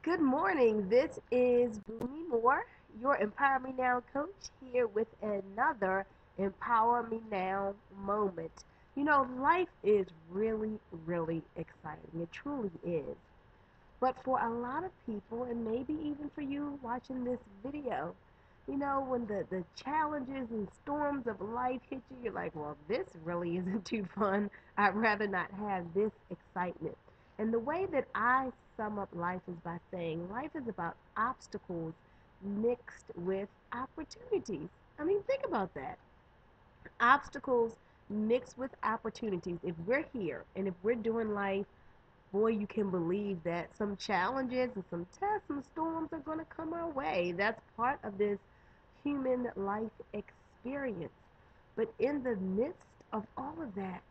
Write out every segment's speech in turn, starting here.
Good morning. This is Bunmi Moore, your Empower Me Now coach, here with another Empower Me Now moment. Life is really, really exciting. It truly is. But for a lot of people, and maybe even for you watching this video, when the challenges and storms of life hit you, you're like, well, this really isn't too fun. I'd rather not have this excitement. And the way that I sum up life is by saying life is about obstacles mixed with opportunities. I mean, think about that. Obstacles mixed with opportunities. If we're here and if we're doing life, boy, you can believe that some challenges and some tests, some storms are going to come our way. That's part of this human life experience. But in the midst of all of that,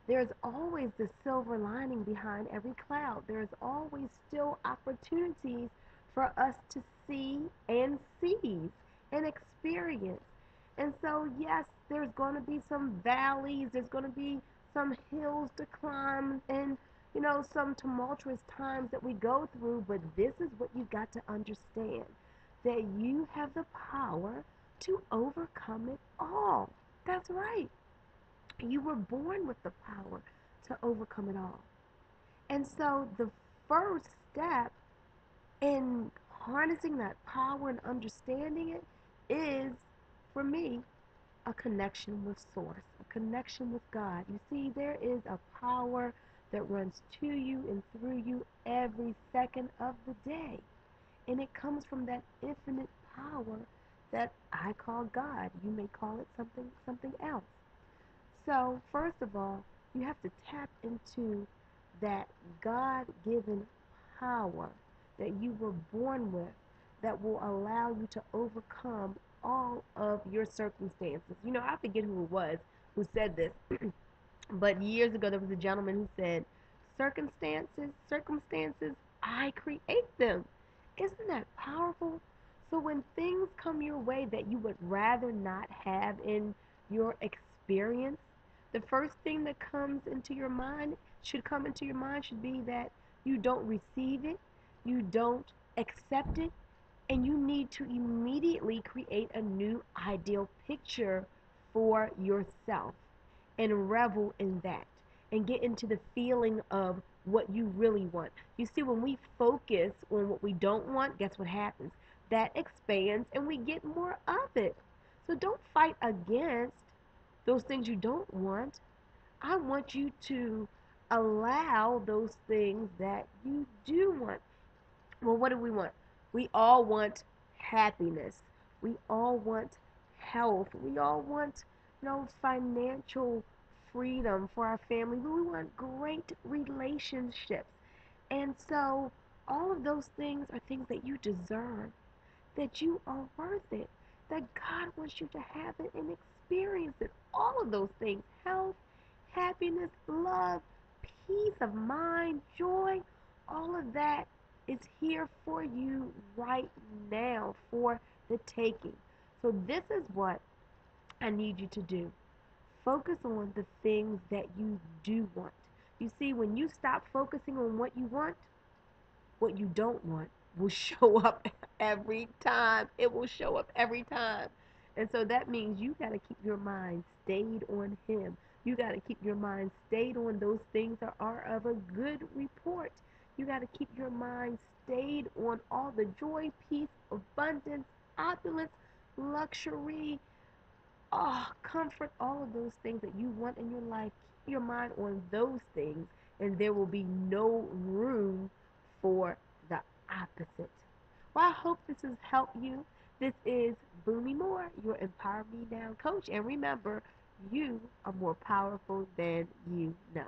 there's always the silver lining behind every cloud. There's always still opportunities for us to see and seize and experience. And so, yes, there's going to be some valleys, there's going to be some hills to climb, and some tumultuous times that we go through, but this is what you've got to understand, that you have the power to overcome it all. That's right. You were born with the power to overcome it all. And so the first step in harnessing that power and understanding it is, for me, a connection with Source, a connection with God. You see, there is a power that runs to you and through you every second of the day. And it comes from that infinite power that I call God. You may call it something else. So, first of all, you have to tap into that God given power that you were born with that will allow you to overcome all of your circumstances. I forget who it was who said this, but years ago there was a gentleman who said, circumstances, I create them. Isn't that powerful? So when things come your way that you would rather not have in your experience, the first thing that comes into your mind should be that you don't receive it, you don't accept it, and you need to immediately create a new ideal picture for yourself and revel in that and get into the feeling of what you really want. You see, when we focus on what we don't want, guess what happens? That expands and we get more of it. So don't fight against those things you don't want. I want you to allow those things that you do want. Well, what do we want? We all want happiness. We all want health. We all want, financial freedom for our family. We want great relationships. And so all of those things are things that you deserve, that you are worth it, that God wants you to have it and experience it. All of those things, health, happiness, love, peace of mind, joy, all of that is here for you right now for the taking. So, this is what I need you to do. Focus on the things that you do want. You see, when you stop focusing on what you want, what you don't want will show up every time. It will show up every time. And so that means you got to keep your mind stayed on Him. You got to keep your mind stayed on those things that are of a good report. You got to keep your mind stayed on all the joy, peace, abundance, opulence, luxury, comfort, all of those things that you want in your life. Keep your mind on those things, and there will be no room for the opposite. Well, I hope this has helped you. This is Boomy Moore, your Empower Me Now coach. And remember, you are more powerful than you know.